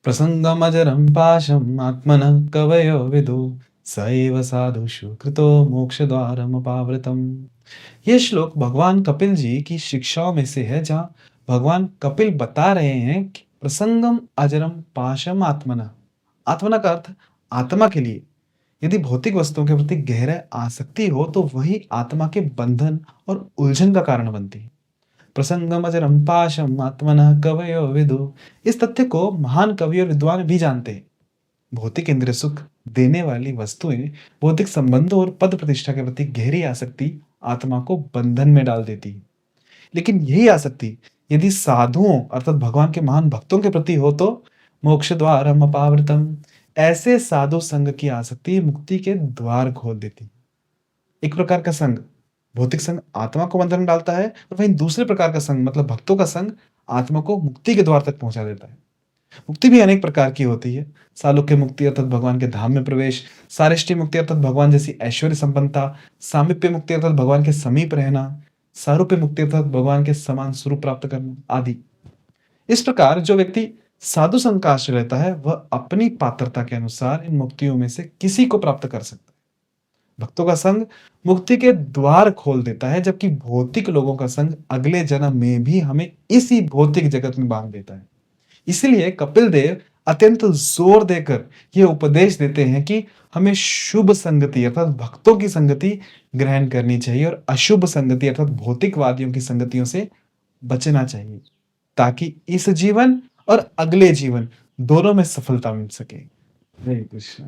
प्रसङ्गमजरं पाशम् आत्मनः कवयो विदुः स एव साधुषु कृतो मोक्षद्वारमपावृतम्। ये श्लोक भगवान कपिल जी की शिक्षाओं में से है, जहाँ भगवान कपिल बता रहे हैं कि प्रसंगम अजरम पाशम आत्मना। आत्मना का अर्थ आत्मा के लिए। यदि भौतिक वस्तुओं के प्रति गहरा आसक्ति हो तो वही आत्मा के बंधन और उलझन का कारण बनती है। प्रसंगमचरम पाशम आत्मनः कवयो विदुः। इस तथ्य को महान कवि और विद्वान भी जानते हैं। भौतिक इंद्रिय सुख देने वाली वस्तुएं, भौतिक संबंधों और पद प्रतिष्ठा के प्रति गहरी आसक्ति आत्मा को बंधन में डाल देती है। लेकिन यही आसक्ति यदि साधुओं अर्थात भगवान के महान भक्तों के प्रति हो तो मोक्ष द्वारम अपावृतम। ऐसे साधु संग की आसक्ति मुक्ति के द्वार खोल देती है। एक प्रकार का संग, भौतिक संग आत्मा को बंधन में डालता है, और वहीं दूसरे प्रकार का संग मतलब भक्तों का संग आत्मा को मुक्ति के द्वार तक पहुंचा देता है। मुक्ति भी अनेक प्रकार की होती है। सालोक्य मुक्ति अर्थात भगवान के धाम में प्रवेश, सारेष्टि मुक्ति अर्थात भगवान जैसी ऐश्वर्य संपन्नता, सामीप्य मुक्ति अर्थात भगवान के समीप रहना, सारूप्य मुक्ति अर्थात भगवान के समान स्वरूप प्राप्त करना आदि। इस प्रकार जो व्यक्ति साधु संग का आश्रय लेता है वह अपनी पात्रता के अनुसार इन मुक्तियों में से किसी को प्राप्त कर सकता है। भक्तों का संग मुक्ति के द्वार खोल देता है, जबकि भौतिक लोगों का संग अगले जन्म में भी हमें इसी भौतिक जगत में बांध देता है। इसीलिए कपिल देव अत्यंत जोर देकर यह उपदेश देते हैं कि हमें शुभ संगति अर्थात भक्तों की संगति ग्रहण करनी चाहिए और अशुभ संगति अर्थात भौतिकवादियों की संगतियों से बचना चाहिए, ताकि इस जीवन और अगले जीवन दोनों में सफलता मिल सके। हरे कृष्ण।